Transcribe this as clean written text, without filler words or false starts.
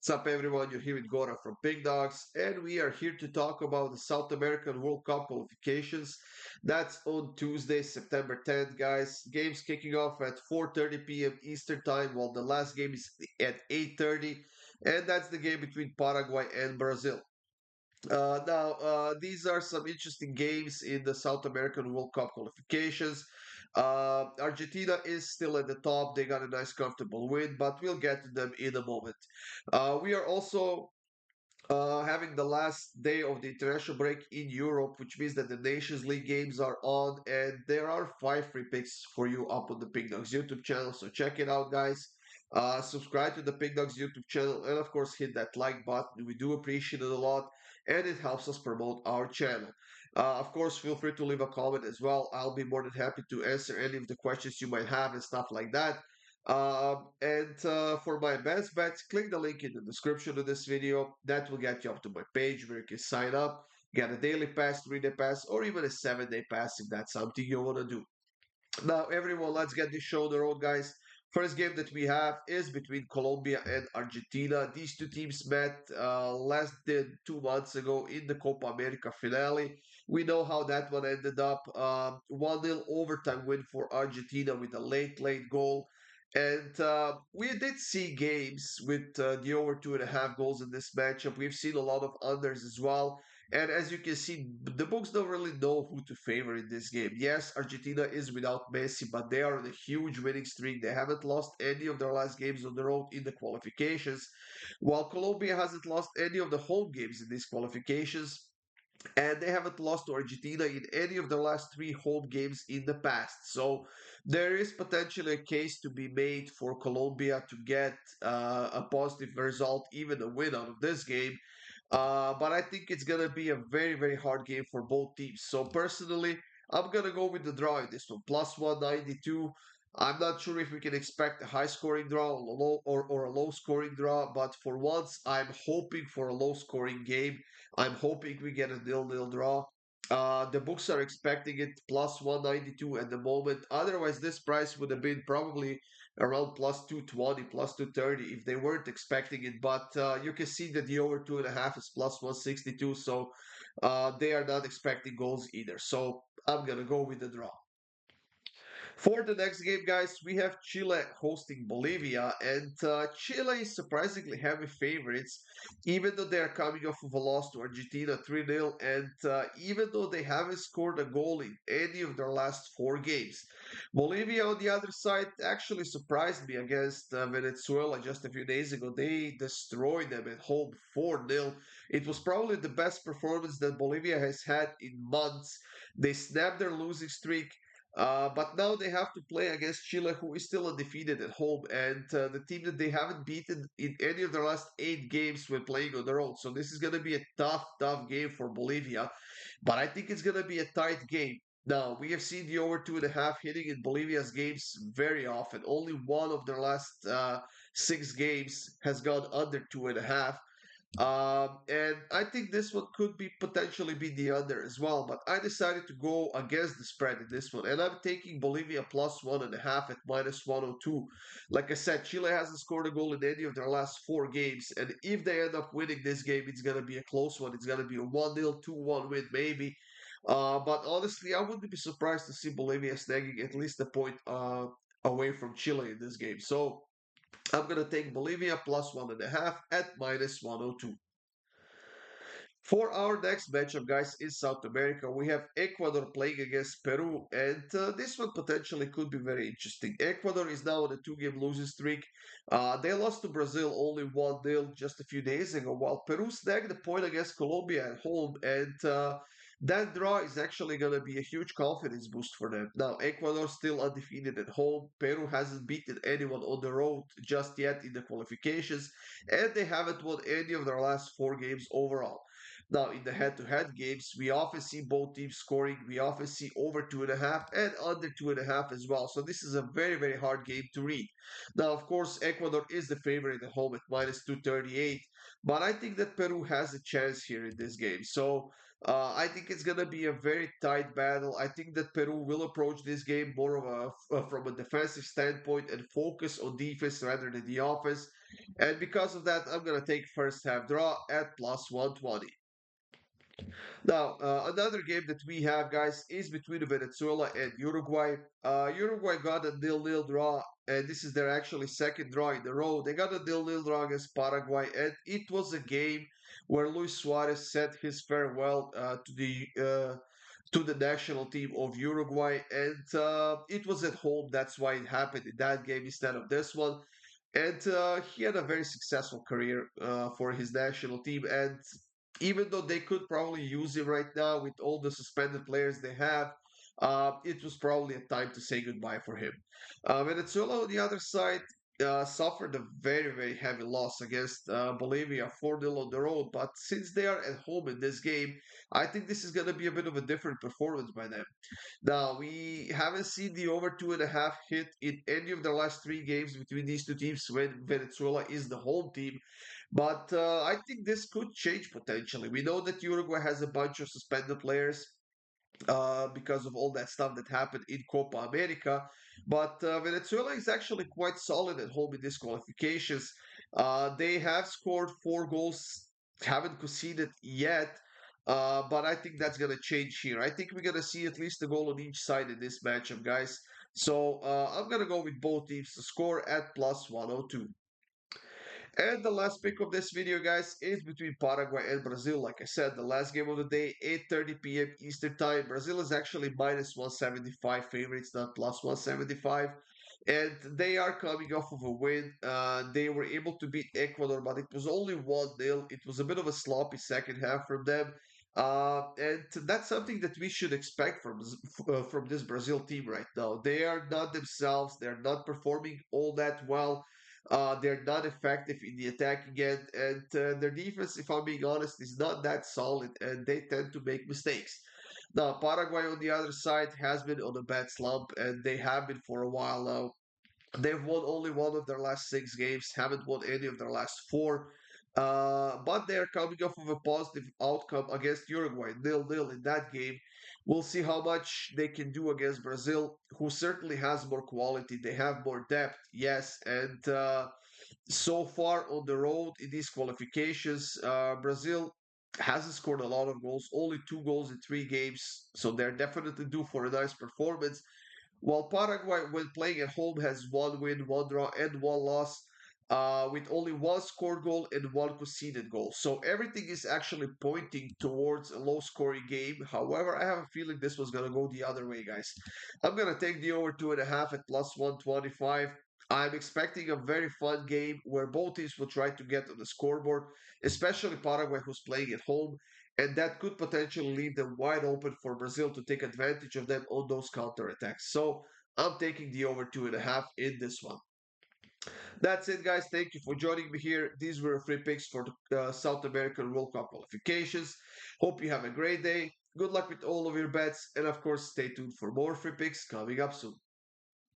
What's up, everyone? You're here with Goran from Pickdawgz, and we are here to talk about the South American World Cup qualifications. That's on Tuesday, September 10th, guys. Games kicking off at 4:30 p.m. Eastern Time, while the last game is at 8:30, and that's the game between Paraguay and Brazil. These are some interesting games in the South American World Cup qualifications. Argentina is still at the top. They got a nice, comfortable win, but we'll get to them in a moment. We are also having the last day of the international break in Europe, which means that the Nations League games are on, and there are 5 free picks for you up on the Pick Dawgz YouTube channel. So check it out, guys. Subscribe to the Pick Dawgz YouTube channel, and of course, hit that like button. We do appreciate it a lot, and it helps us promote our channel. Of course, feel free to leave a comment as well. I'll be more than happy to answer any of the questions you might have and stuff like that. And for my best bets, click the link in the description of this video. That will get you up to my page where you can sign up, get a daily pass, 3-day pass, or even a 7-day pass if that's something you want to do. Now, everyone, let's get this show on the road, guys. First game that we have is between Colombia and Argentina. These two teams met less than 2 months ago in the Copa America finale. We know how that one ended up. 1-0 overtime win for Argentina with a late goal. And we did see games with the over 2.5 goals in this matchup. We've seen a lot of unders as well. And as you can see, the books don't really know who to favor in this game. Yes, Argentina is without Messi, but they are on a huge winning streak. They haven't lost any of their last games on the road in the qualifications, while Colombia hasn't lost any of the home games in these qualifications. And they haven't lost to Argentina in any of their last 3 home games in the past. So there is potentially a case to be made for Colombia to get a positive result, even a win out of this game. But I think it's going to be a very hard game for both teams. So personally, I'm going to go with the draw in this one, plus 192. I'm not sure if we can expect a high scoring draw or a low scoring draw, but for once, I'm hoping for a low scoring game. I'm hoping we get a nil-nil draw. The books are expecting it plus 192 at the moment. Otherwise, this price would have been probably around plus 220, plus 230 if they weren't expecting it. But you can see that the over 2.5 is plus 162, so they are not expecting goals either. So I'm gonna go with the draw. For the next game, guys, we have Chile hosting Bolivia, and Chile is surprisingly heavy favorites, even though they are coming off of a loss to Argentina 3-0, and even though they haven't scored a goal in any of their last 4 games. Bolivia, on the other side, actually surprised me against Venezuela just a few days ago. They destroyed them at home 4-0. It was probably the best performance that Bolivia has had in months. They snapped their losing streak. But now they have to play against Chile, who is still undefeated at home, and the team that they haven't beaten in any of their last 8 games when playing on their own. So this is going to be a tough game for Bolivia. But I think it's going to be a tight game. Now, we have seen the over 2.5 hitting in Bolivia's games very often. Only one of their last 6 games has gone under 2.5. And I think this one could be potentially be the under as well, but I decided to go against the spread in this one, and I'm taking Bolivia plus 1.5 at minus 102. Like I said, Chile hasn't scored a goal in any of their last 4 games, and if they end up winning this game, it's gonna be a close one. It's gonna be a 1-0, 2-1 win maybe. But honestly, I wouldn't be surprised to see Bolivia snagging at least a point away from Chile in this game. So I'm going to take Bolivia plus 1.5 at minus 102. For our next matchup, guys, in South America, we have Ecuador playing against Peru, and this one potentially could be very interesting. Ecuador is now on a 2-game losing streak. They lost to Brazil only 1-0 just a few days ago, while Peru snagged a point against Colombia at home, and that draw is actually going to be a huge confidence boost for them. Now, Ecuador still undefeated at home. Peru hasn't beaten anyone on the road just yet in the qualifications, and they haven't won any of their last 4 games overall. Now, in the head-to-head games, we often see both teams scoring. We often see over 2.5 and under 2.5 as well. So this is a very hard game to read. Now, of course, Ecuador is the favorite at home at minus 238, but I think that Peru has a chance here in this game. So I think it's going to be a very tight battle. I think that Peru will approach this game more of from a defensive standpoint and focus on defense rather than the offense. And because of that, I'm going to take first half draw at plus 120. Now, another game that we have, guys, is between Venezuela and Uruguay. Uruguay got a nil-nil draw, and this is their actually second draw in a row. They got a nil-nil draw against Paraguay, and it was a game where Luis Suarez said his farewell to the national team of Uruguay, and it was at home. That's why it happened in that game instead of this one. And he had a very successful career for his national team. And even though they could probably use him right now with all the suspended players they have, it was probably a time to say goodbye for him. Venezuela, on the other side, suffered a very, very heavy loss against Bolivia 4-0 on the road. But since they are at home in this game, I think this is going to be a bit of a different performance by them. Now, we haven't seen the over 2.5 hit in any of the last three games between these two teams when Venezuela is the home team. But I think this could change potentially. We know that Uruguay has a bunch of suspended players because of all that stuff that happened in Copa America. But Venezuela is actually quite solid at home in these qualifications. They have scored 4 goals, haven't conceded yet. But I think that's going to change here. I think we're going to see at least a goal on each side in this matchup, guys. So I'm going to go with both teams to score at plus 102. And the last pick of this video, guys, is between Paraguay and Brazil. Like I said, the last game of the day, 8:30 p.m. Eastern Time. Brazil is actually minus 175 favorites, not plus 175. And they are coming off of a win. They were able to beat Ecuador, but it was only 1-0. It was a bit of a sloppy second half from them. And that's something that we should expect from this Brazil team right now. They are not themselves. They're not performing all that well. They're not effective in the attacking end, and their defense, if I'm being honest, is not that solid, and they tend to make mistakes. Now, Paraguay, on the other side, has been on a bad slump, and they have been for a while now. They've won only one of their last 6 games, haven't won any of their last four. But they are coming off of a positive outcome against Uruguay, nil-nil in that game. We'll see how much they can do against Brazil, who certainly has more quality. They have more depth, yes, and so far on the road in these qualifications, Brazil hasn't scored a lot of goals, only 2 goals in 3 games, so they're definitely due for a nice performance. While Paraguay, when playing at home, has 1 win, 1 draw, and 1 loss, with only one scored goal and one conceded goal. So everything is actually pointing towards a low scoring game. However, I have a feeling this was going to go the other way, guys. I'm going to take the over 2.5 at plus 125. I'm expecting a very fun game where both teams will try to get on the scoreboard, especially Paraguay, who's playing at home, and that could potentially leave them wide open for Brazil to take advantage of them on those counterattacks. So I'm taking the over 2.5 in this one. That's it, guys. Thank you for joining me here. These were free picks for the South American World Cup qualifications. Hope you have a great day. Good luck with all of your bets, and of course, stay tuned for more free picks coming up soon.